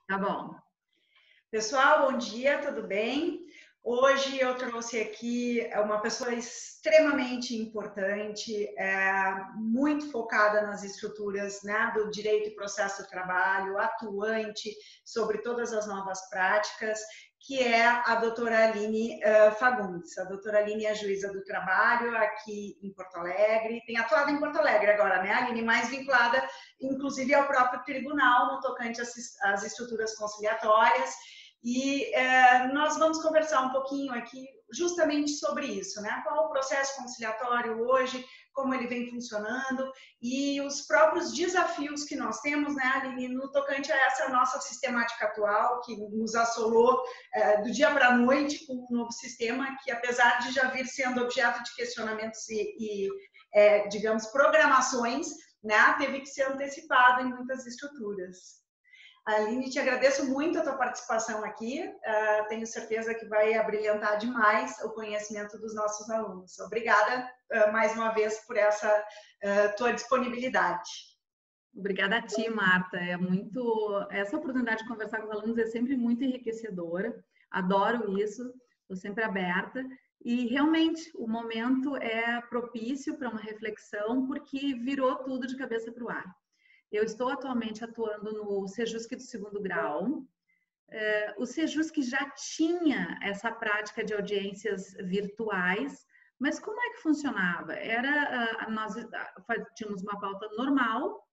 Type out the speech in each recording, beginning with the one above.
Tá bom. Pessoal, bom dia, tudo bem? Hoje eu trouxe aqui uma pessoa extremamente importante, muito focada nas estruturas, né, do direito e processo do trabalho, atuante sobre todas as novas práticas, que é a doutora Aline Fagundes. A doutora Aline é juíza do trabalho aqui em Porto Alegre, tem atuado em Porto Alegre agora, né, Aline? Mais vinculada, inclusive, ao próprio tribunal, no tocante às estruturas conciliatórias. E nós vamos conversar um pouquinho aqui justamente sobre isso, né? Qual o processo conciliatório hoje, como ele vem funcionando e os próprios desafios que nós temos, né, Aline, no tocante a essa nossa sistemática atual, que nos assolou do dia para a noite com um novo sistema que, apesar de já vir sendo objeto de questionamentos digamos, programações, né, teve que ser antecipado em muitas estruturas. Aline, te agradeço muito a tua participação aqui. Tenho certeza que vai abrilhantar demais o conhecimento dos nossos alunos. Obrigada mais uma vez por essa tua disponibilidade. Obrigada a ti, Marta. Essa oportunidade de conversar com os alunos é sempre muito enriquecedora. Adoro isso, estou sempre aberta. E realmente o momento é propício para uma reflexão, porque virou tudo de cabeça para o ar. Eu estou atualmente atuando no Sejusc do segundo grau. O Sejusc já tinha essa prática de audiências virtuais, mas como é que funcionava? Nós tínhamos uma pauta normal,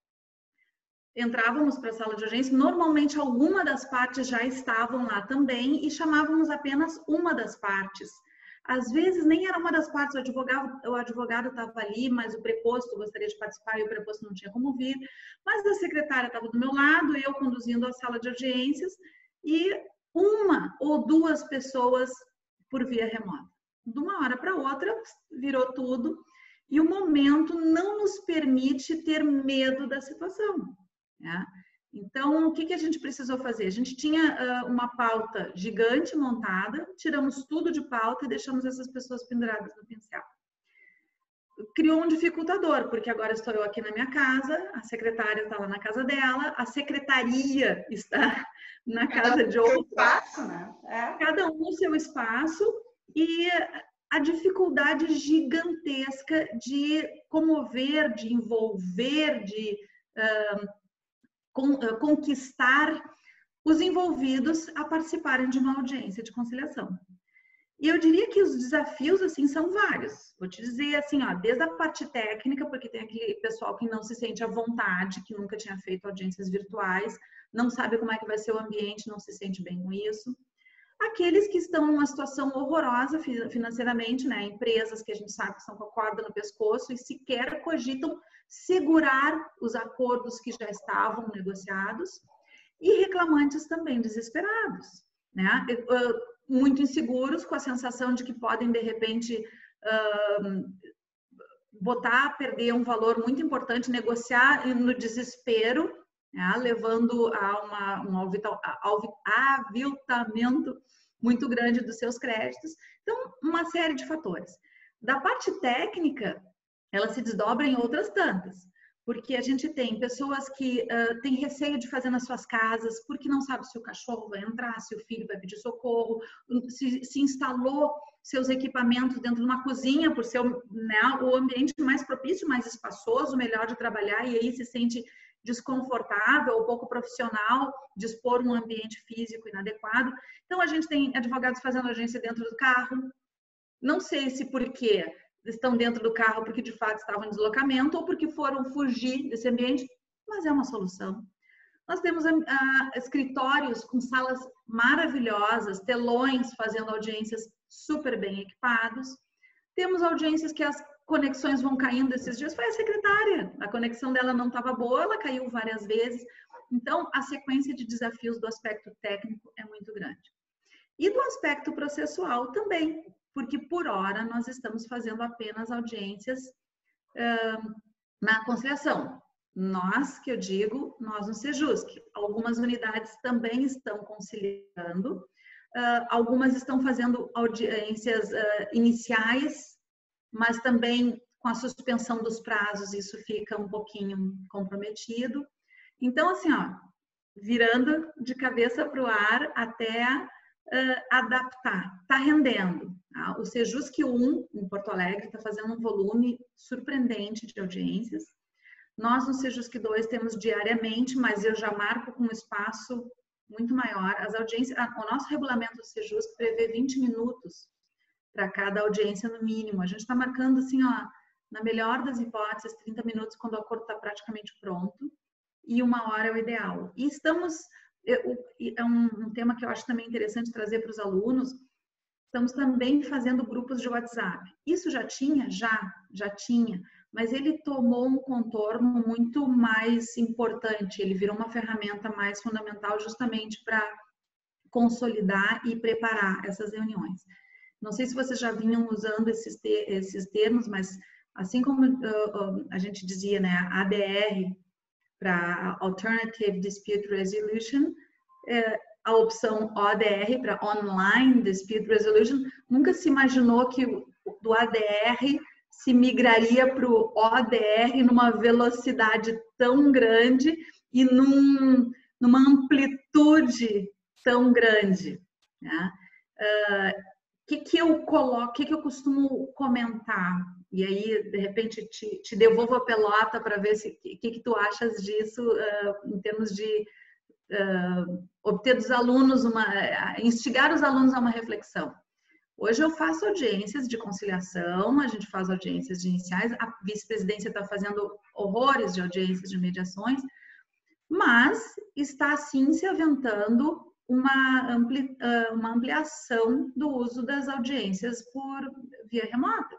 entrávamos para a sala de audiência, normalmente alguma das partes já estavam lá também e chamávamos apenas uma das partes. Às vezes nem era uma das partes, o advogado estava ali, mas o preposto gostaria de participar e o preposto não tinha como vir, mas a secretária estava do meu lado, eu conduzindo a sala de audiências e uma ou duas pessoas por via remota. De uma hora para outra, virou tudo e o momento não nos permite ter medo da situação, né? Então, o que a gente precisou fazer? A gente tinha uma pauta gigante montada, tiramos tudo de pauta e deixamos essas pessoas penduradas no pincel. Criou um dificultador, porque agora estou eu aqui na minha casa, a secretária está lá na casa dela, a secretaria está na casa de outra. Espaço, né? Cada um no seu espaço e a dificuldade gigantesca de comover, de envolver, de conquistar os envolvidos a participarem de uma audiência de conciliação. E eu diria que os desafios, assim, são vários. Vou te dizer, assim, ó, desde a parte técnica, porque tem aquele pessoal que não se sente à vontade, que nunca tinha feito audiências virtuais, não sabe como é que vai ser o ambiente, não se sente bem com isso. Aqueles que estão numa situação horrorosa financeiramente, né? Empresas que a gente sabe que estão com a corda no pescoço e sequer cogitam segurar os acordos que já estavam negociados, e reclamantes também desesperados, né? Muito inseguros, com a sensação de que podem, de repente, perder um valor muito importante, negociar no desespero, né? Levando a um aviltamento muito grande dos seus créditos. Então, uma série de fatores. Da parte técnica, ela se desdobra em outras tantas, porque a gente tem pessoas que têm receio de fazer nas suas casas, porque não sabe se o cachorro vai entrar, se o filho vai pedir socorro, se instalou seus equipamentos dentro de uma cozinha, por ser, né, o ambiente mais propício, mais espaçoso, melhor de trabalhar, e aí se sente desconfortável ou pouco profissional de expor um ambiente físico inadequado. Então, a gente tem advogados fazendo audiência dentro do carro, não sei se porque estão dentro do carro porque de fato estavam em deslocamento ou porque foram fugir desse ambiente, mas é uma solução. Nós temos escritórios com salas maravilhosas, telões fazendo audiências super bem equipados. Temos audiências que as conexões vão caindo esses dias. Foi a secretária, a conexão dela não estava boa, ela caiu várias vezes. Então, a sequência de desafios do aspecto técnico é muito grande. E do aspecto processual também, porque por hora nós estamos fazendo apenas audiências na conciliação. Nós, que eu digo, nós no Sejusc. Algumas unidades também estão conciliando, algumas estão fazendo audiências iniciais, mas também com a suspensão dos prazos isso fica um pouquinho comprometido. Então, assim, ó, virando de cabeça para o ar até adaptar. Está rendendo. Tá? O Sejusc 1, em Porto Alegre, está fazendo um volume surpreendente de audiências. Nós, no Sejusc 2, temos diariamente, mas eu já marco com um espaço muito maior. As audiências, o nosso regulamento do Sejusc prevê 20 minutos para cada audiência no mínimo. A gente está marcando assim, ó, na melhor das hipóteses, 30 minutos quando o acordo está praticamente pronto e 1 hora é o ideal. E estamos, é um tema que eu acho também interessante trazer para os alunos, estamos também fazendo grupos de WhatsApp. Isso já tinha? Já tinha, mas ele tomou um contorno muito mais importante, ele virou uma ferramenta mais fundamental justamente para consolidar e preparar essas reuniões. Não sei se vocês já vinham usando esses termos, mas assim como a gente dizia, né, ADR para Alternative Dispute Resolution, a opção ODR para Online Dispute Resolution, nunca se imaginou que do ADR se migraria para o ODR numa velocidade tão grande e numa amplitude tão grande. Né? Que eu coloco, que eu costumo comentar? E aí, de repente, te devolvo a pelota para ver o que tu achas disso em termos de obter dos alunos, instigar os alunos a uma reflexão. Hoje eu faço audiências de conciliação, a gente faz audiências iniciais, a vice-presidência está fazendo horrores de audiências de mediações, mas está sim se aventando uma ampliação do uso das audiências por via remota.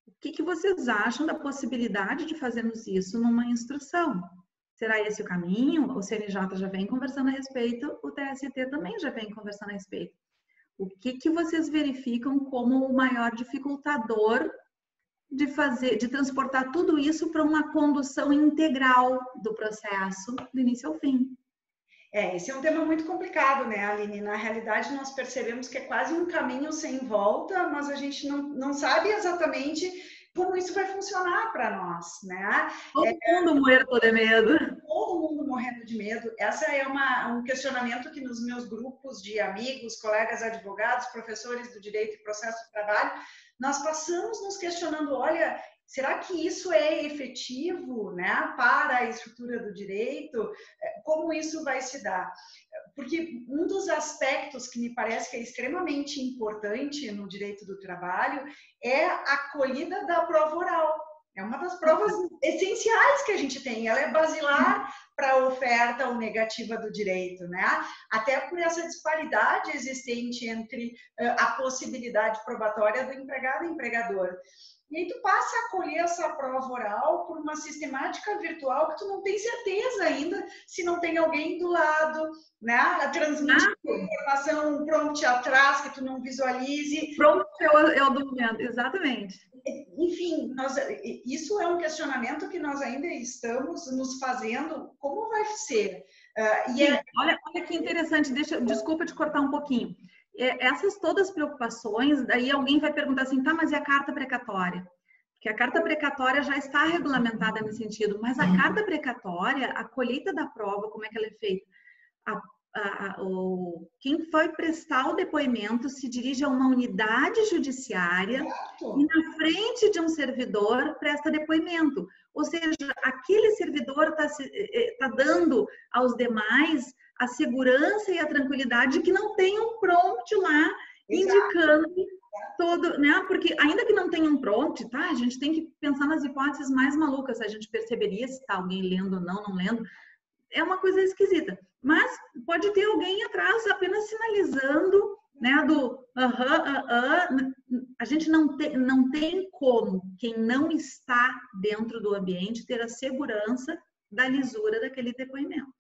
O que vocês acham da possibilidade de fazermos isso numa instrução? Será esse o caminho? O CNJ já vem conversando a respeito, o TST também já vem conversando a respeito. O que vocês verificam como o maior dificultador de transportar tudo isso para uma condução integral do processo do início ao fim? Esse é um tema muito complicado, né, Aline? Na realidade, nós percebemos que é quase um caminho sem volta, mas a gente não sabe exatamente como isso vai funcionar para nós, né? Todo mundo morrendo de medo. Todo mundo morrendo de medo. Essa é um questionamento que nos meus grupos de amigos, colegas advogados, professores do direito e processo de trabalho, nós passamos nos questionando, olha, será que isso é efetivo, né, para a estrutura do direito? Como isso vai se dar? Porque um dos aspectos que me parece que é extremamente importante no direito do trabalho é a acolhida da prova oral. É uma das provas essenciais que a gente tem. Ela é basilar para a oferta ou negativa do direito, né? Até por essa disparidade existente entre a possibilidade probatória do empregado e empregador. E aí tu passa a acolher essa prova oral por uma sistemática virtual que tu não tem certeza ainda se não tem alguém do lado, né? A transmitir informação, um prompt atrás que tu não visualize. Prompt é o documento, exatamente. Enfim, isso é um questionamento que nós ainda estamos nos fazendo. Como vai ser? Olha que interessante, desculpa te cortar um pouquinho. Essas todas as preocupações, daí alguém vai perguntar assim, tá, mas e a carta precatória? Porque a carta precatória já está regulamentada nesse sentido, mas a carta precatória, a colheita da prova, como é que ela é feita? Quem foi prestar o depoimento se dirige a uma unidade judiciária e na frente de um servidor presta depoimento. Ou seja, aquele servidor está dando aos demais a segurança e a tranquilidade de que não tem um prompt lá indicando todo, né? Porque ainda que não tenha um prompt, tá? A gente tem que pensar nas hipóteses mais malucas. A gente perceberia se está alguém lendo ou não lendo. É uma coisa esquisita. Mas pode ter alguém atrás apenas sinalizando, né? A gente não tem como quem não está dentro do ambiente ter a segurança da lisura daquele depoimento.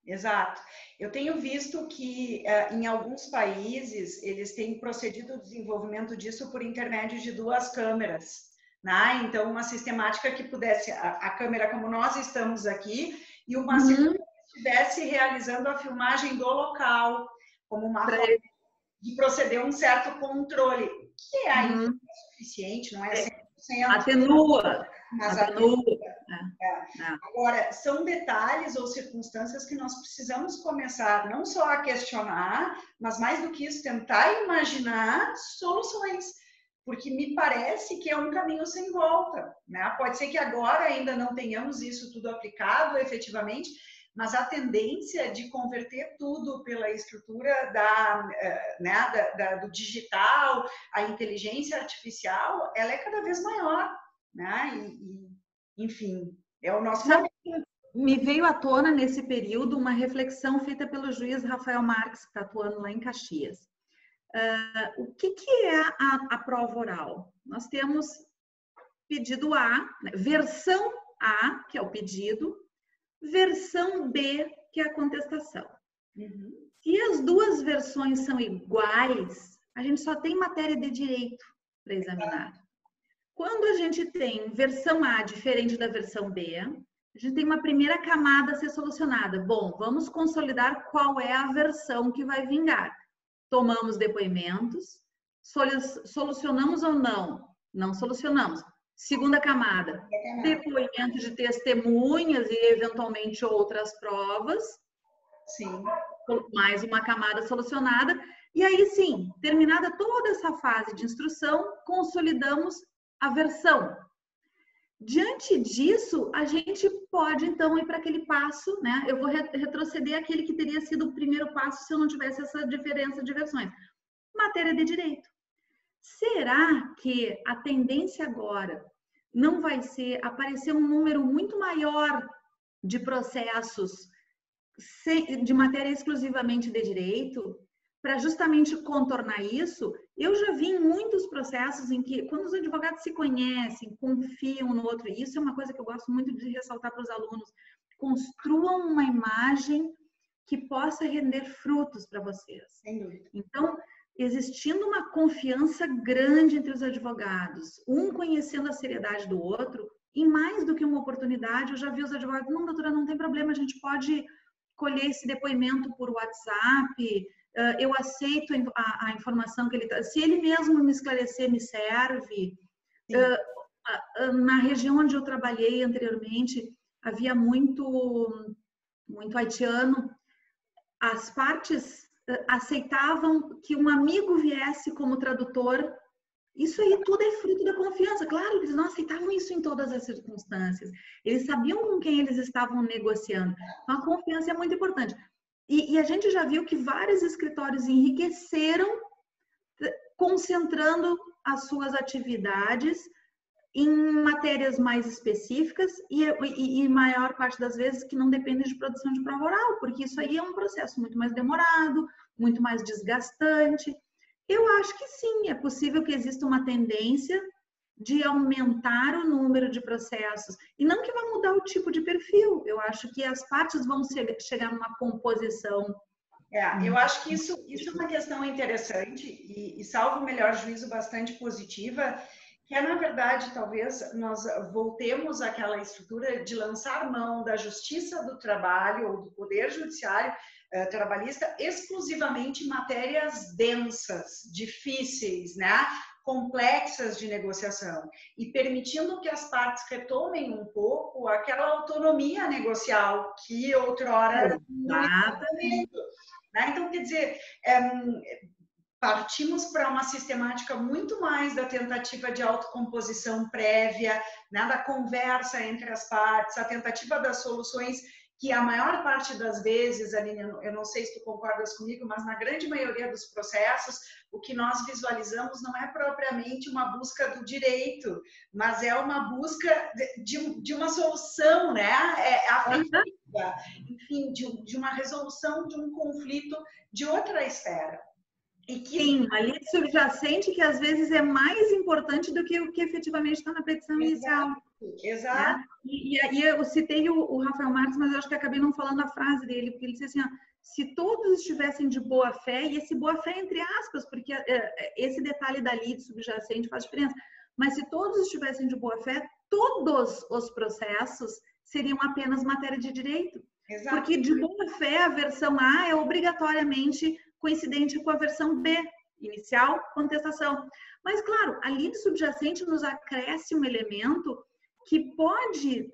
Exato. Eu tenho visto que em alguns países eles têm procedido ao desenvolvimento disso por intermédio de 2 câmeras, né? Então, uma sistemática que pudesse, a câmera como nós estamos aqui, e uma segunda que estivesse realizando a filmagem do local, como uma forma de proceder a um certo controle, que ainda é suficiente, não é 100%, Atenua. Mas Atenua. Agora, são detalhes ou circunstâncias que nós precisamos começar não só a questionar, mas mais do que isso, tentar imaginar soluções. Porque me parece que é um caminho sem volta, né? Pode ser que agora ainda não tenhamos isso tudo aplicado efetivamente, mas a tendência de converter tudo pela estrutura do digital, a inteligência artificial, ela é cada vez maior, né? Enfim, é o nosso momento. Me veio à tona nesse período uma reflexão feita pelo juiz Rafael Marques, que está atuando lá em Caxias. O que é a prova oral? Nós temos pedido A, versão A, que é o pedido, versão B, que é a contestação. Se as duas versões são iguais, a gente só tem matéria de direito para examinar. Quando a gente tem versão A diferente da versão B, a gente tem uma primeira camada a ser solucionada. Bom, vamos consolidar qual é a versão que vai vingar. Tomamos depoimentos, solucionamos ou não? Não solucionamos. Segunda camada, depoimentos de testemunhas e eventualmente outras provas. Sim. Mais uma camada solucionada. E aí sim, terminada toda essa fase de instrução, consolidamos a versão. Diante disso, a gente pode então ir para aquele passo, né? Eu vou retroceder aquele que teria sido o primeiro passo se eu não tivesse essa diferença de versões. Matéria de direito. Será que a tendência agora não vai ser aparecer um número muito maior de processos de matéria exclusivamente de direito? Para justamente contornar isso, eu já vi em muitos processos em que, quando os advogados se conhecem, confiam no outro, e isso é uma coisa que eu gosto muito de ressaltar para os alunos, construam uma imagem que possa render frutos para vocês. Sem dúvida. Então, existindo uma confiança grande entre os advogados, um conhecendo a seriedade do outro, e mais do que uma oportunidade, eu já vi os advogados, não, doutora, não tem problema, a gente pode colher esse depoimento por WhatsApp, eu aceito a informação que ele está. Se ele mesmo me esclarecer, me serve. Na região onde eu trabalhei anteriormente, havia muito haitiano. As partes aceitavam que um amigo viesse como tradutor. Isso aí tudo é fruto da confiança. Claro, eles não aceitavam isso em todas as circunstâncias. Eles sabiam com quem eles estavam negociando. Então, a confiança é muito importante. E a gente já viu que vários escritórios enriqueceram concentrando as suas atividades em matérias mais específicas e maior parte das vezes que não dependem de produção de prova oral, porque isso aí é um processo muito mais demorado, muito mais desgastante. Eu acho que sim, é possível que exista uma tendência de aumentar o número de processos. E não que vai mudar o tipo de perfil. Eu acho que as partes vão chegar numa composição. Eu acho que isso é uma questão interessante e salvo o melhor juízo, bastante positiva, que é, na verdade, talvez nós voltemos àquela estrutura de lançar mão da justiça do trabalho ou do poder judiciário trabalhista exclusivamente em matérias densas, difíceis, né? Complexas de negociação e permitindo que as partes retomem um pouco aquela autonomia negocial que outrora não estava tendo, né? Então, quer dizer, partimos para uma sistemática muito mais da tentativa de autocomposição prévia, né? Da conversa entre as partes, a tentativa das soluções que a maior parte das vezes, Aline, eu não sei se tu concordas comigo, mas na grande maioria dos processos, o que nós visualizamos não é propriamente uma busca do direito, mas é uma busca de uma solução, né? Afetiva, enfim, de uma resolução de um conflito de outra esfera. Sim, ali subjacente que às vezes é mais importante do que o que efetivamente está na petição inicial. Exato. Né? E aí eu citei o Rafael Marques, mas eu acho que acabei não falando a frase dele, porque ele disse assim, ó, se todos estivessem de boa fé, e esse boa fé entre aspas, porque esse detalhe dali de subjacente faz diferença, mas se todos estivessem de boa fé, todos os processos seriam apenas matéria de direito. Exato. Porque de boa fé a versão A é obrigatoriamente coincidente com a versão B. inicial, contestação. Mas, claro, a lide subjacente nos acresce um elemento que pode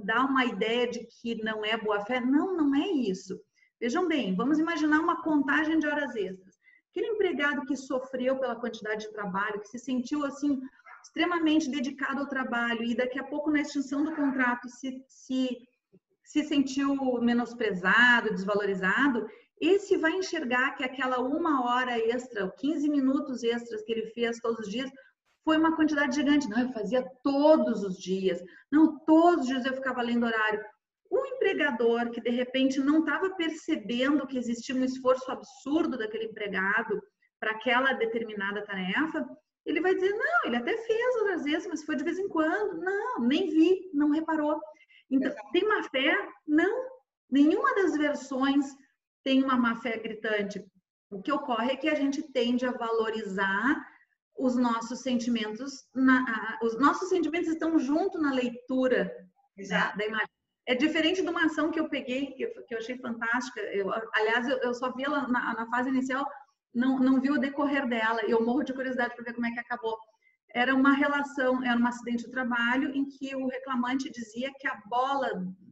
dar uma ideia de que não é boa-fé. Não, não é isso. Vejam bem, vamos imaginar uma contagem de horas extras. Aquele empregado que sofreu pela quantidade de trabalho, que se sentiu assim extremamente dedicado ao trabalho e daqui a pouco na extinção do contrato se sentiu menosprezado, desvalorizado, esse vai enxergar que aquela 1 hora extra, 15 minutos extras que ele fez todos os dias, foi uma quantidade gigante. Não, eu fazia todos os dias. Não, todos os dias eu ficava lendo horário. O empregador que de repente não estava percebendo que existia um esforço absurdo daquele empregado para aquela determinada tarefa, ele vai dizer, não, ele até fez outras vezes, mas foi de vez em quando. Não, nem vi, não reparou. Então, tem má fé? Não. Nenhuma das versões tem uma má fé gritante. O que ocorre é que a gente tende a valorizar os nossos sentimentos. Os nossos sentimentos estão junto na leitura da imagem. É diferente de uma ação que eu peguei, que eu achei fantástica. Aliás, eu só vi ela na fase inicial, não vi o decorrer dela. E eu morro de curiosidade para ver como é que acabou. Era uma relação, era um acidente de trabalho em que o reclamante dizia que a bola,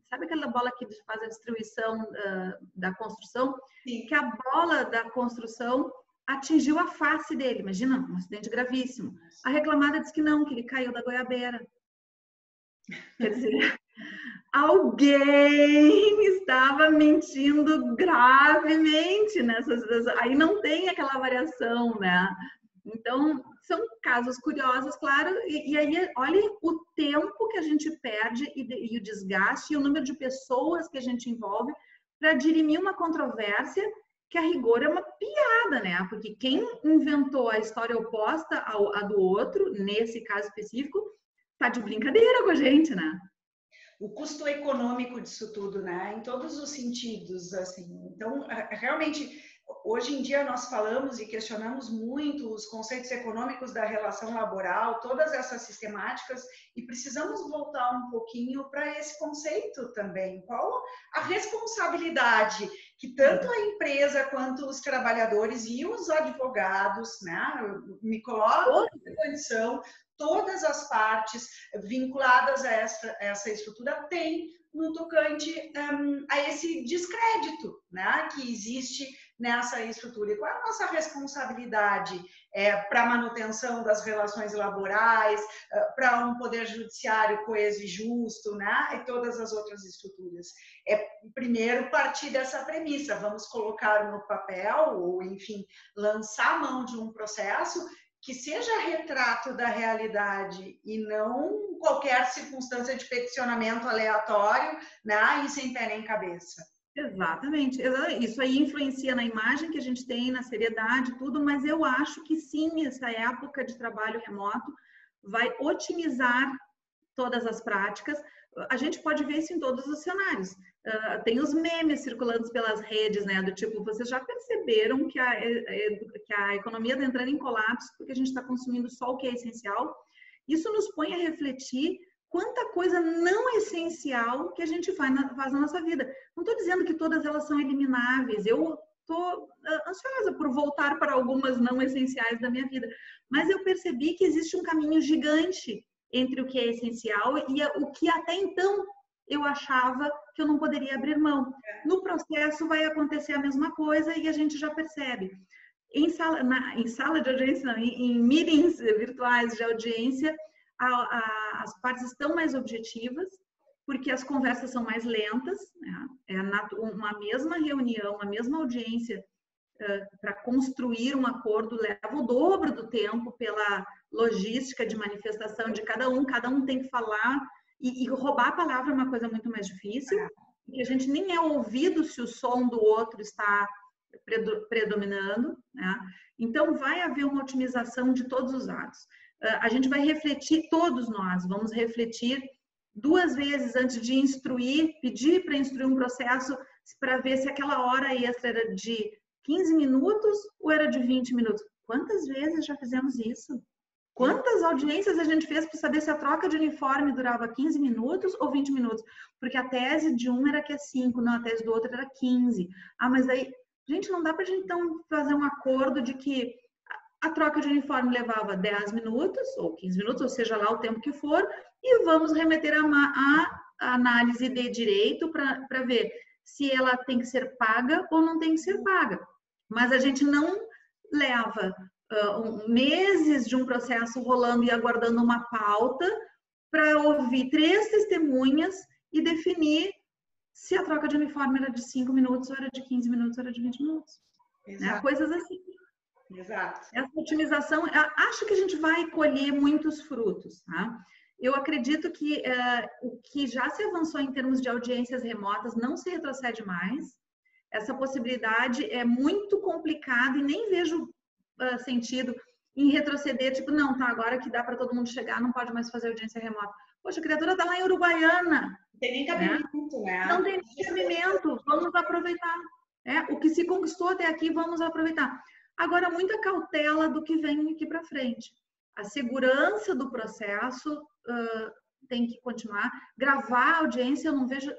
sabe aquela bola que faz a destruição da construção? Sim. Que a bola da construção atingiu a face dele. Imagina, um acidente gravíssimo. A reclamada disse que não, que ele caiu da goiabeira. Quer dizer, alguém estava mentindo gravemente nessas. Aí não tem aquela variação, né? Então, são casos curiosos, claro, e aí olhem o tempo que a gente perde e o desgaste e o número de pessoas que a gente envolve para dirimir uma controvérsia que a rigor é uma piada, né? Porque quem inventou a história oposta à do outro, nesse caso específico, tá de brincadeira com a gente, né? O custo econômico disso tudo, né? Em todos os sentidos, assim. Então, realmente, hoje em dia nós falamos e questionamos muito os conceitos econômicos da relação laboral, todas essas sistemáticas, e precisamos voltar um pouquinho para esse conceito também. Qual a responsabilidade que tanto a empresa quanto os trabalhadores e os advogados, né? Eu me coloco em condição, todas as partes vinculadas a essa estrutura têm no tocante a esse descrédito, né, que existe nessa estrutura. E qual é a nossa responsabilidade para a manutenção das relações laborais, para um poder judiciário coeso e justo, né, e todas as outras estruturas? Primeiro, partir dessa premissa, vamos colocar no papel, ou enfim, lançar a mão de um processo que seja retrato da realidade e não qualquer circunstância de peticionamento aleatório, né, e sem pé nem cabeça. Exatamente. Isso aí influencia na imagem que a gente tem, na seriedade, tudo, mas eu acho que sim, essa época de trabalho remoto vai otimizar todas as práticas. A gente pode ver isso em todos os cenários. Tem os memes circulando pelas redes, né? Do tipo, vocês já perceberam que a economia está entrando em colapso porque a gente está consumindo só o que é essencial? Isso nos põe a refletir quanta coisa não essencial que a gente faz na nossa vida. Não estou dizendo que todas elas são elimináveis. Eu estou ansiosa por voltar para algumas não essenciais da minha vida. Mas eu percebi que existe um caminho gigante entre o que é essencial e o que até então eu achava que eu não poderia abrir mão. No processo vai acontecer a mesma coisa e a gente já percebe. Em sala de audiência, não, em meetings virtuais de audiência, as partes estão mais objetivas, porque as conversas são mais lentas, né? Uma mesma reunião, uma mesma audiência para construir um acordo leva o dobro do tempo pela logística de manifestação de cada um tem que falar e roubar a palavra é uma coisa muito mais difícil, porque a gente nem é ouvido se o som do outro está predominando, né? Então vai haver uma otimização de todos os lados. A gente vai refletir, todos nós vamos refletir 2 vezes antes de instruir, pedir para instruir um processo para ver se aquela hora extra era de 15 minutos ou era de 20 minutos. Quantas vezes já fizemos isso? Quantas audiências a gente fez para saber se a troca de uniforme durava 15 minutos ou 20 minutos? Porque a tese de um era que é 5, não, a tese do outro era 15. Mas aí, gente, não dá para a gente então fazer um acordo de que a troca de uniforme levava 10 minutos ou 15 minutos, ou seja lá o tempo que for, e vamos remeter a análise de direito para ver se ela tem que ser paga ou não tem que ser paga. Mas a gente não leva meses de um processo rolando e aguardando uma pauta para ouvir 3 testemunhas e definir se a troca de uniforme era de 5 minutos, ou era de 15 minutos, ou era de 20 minutos. Né? Coisas assim. Exato. Essa otimização, acho que a gente vai colher muitos frutos. Tá? Eu acredito que o que já se avançou em termos de audiências remotas não se retrocede mais. Essa possibilidade é muito complicada e nem vejo sentido em retroceder, tipo, não, tá, agora que dá para todo mundo chegar, não pode mais fazer audiência remota. Poxa, a criatura tá lá em Uruguaiana. Não tem nem cabimento, né? Não tem nem cabimento, vamos aproveitar. O que se conquistou até aqui, vamos aproveitar. Agora, muita cautela do que vem aqui para frente. A segurança do processo tem que continuar. Gravar a audiência eu não vejo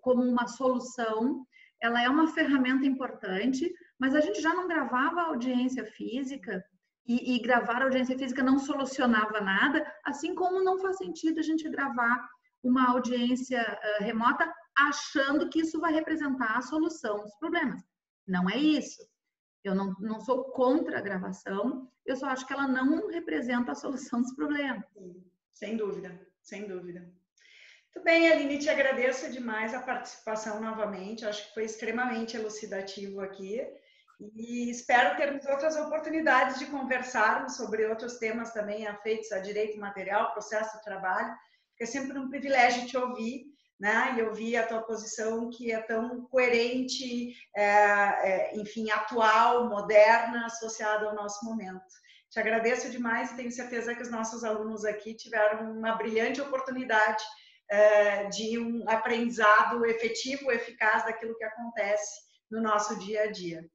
como uma solução. Ela é uma ferramenta importante, mas a gente já não gravava a audiência física e gravar a audiência física não solucionava nada, assim como não faz sentido a gente gravar uma audiência remota achando que isso vai representar a solução dos problemas. Não é isso. Eu não sou contra a gravação, eu só acho que ela não representa a solução dos problemas. Sem dúvida, sem dúvida. Muito bem, Aline, te agradeço demais a participação novamente, acho que foi extremamente elucidativo aqui e espero termos outras oportunidades de conversarmos sobre outros temas também afeitos a direito material, processo de trabalho, porque é sempre um privilégio te ouvir, né? E ouvir a tua posição que é tão coerente, enfim, atual, moderna, associada ao nosso momento. Te agradeço demais e tenho certeza que os nossos alunos aqui tiveram uma brilhante oportunidade de um aprendizado efetivo, eficaz daquilo que acontece no nosso dia a dia.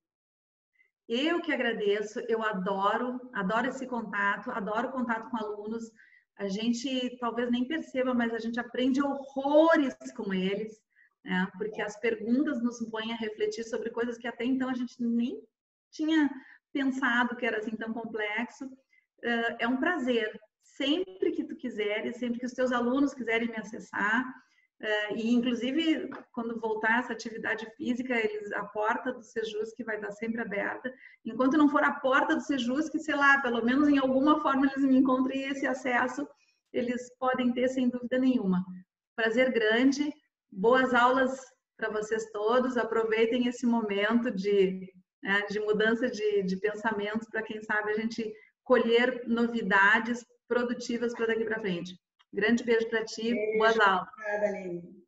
Eu que agradeço, eu adoro esse contato, adoro o contato com alunos. A gente talvez nem perceba, mas a gente aprende horrores com eles, né? Porque as perguntas nos põem a refletir sobre coisas que até então a gente nem tinha pensado que era assim tão complexo. É um prazer. Sempre que tu quiseres, sempre que os teus alunos quiserem me acessar, e inclusive quando voltar essa atividade física, a porta do Sejus que vai estar sempre aberta. Enquanto não for a porta do Sejus, que sei lá, pelo menos em alguma forma eles me encontrem esse acesso, eles podem ter sem dúvida nenhuma. Prazer grande, boas aulas para vocês todos, aproveitem esse momento de mudança de pensamentos para quem sabe a gente colher novidades produtivas para daqui para frente. Grande beijo para ti, boas aulas. Obrigada, Aline.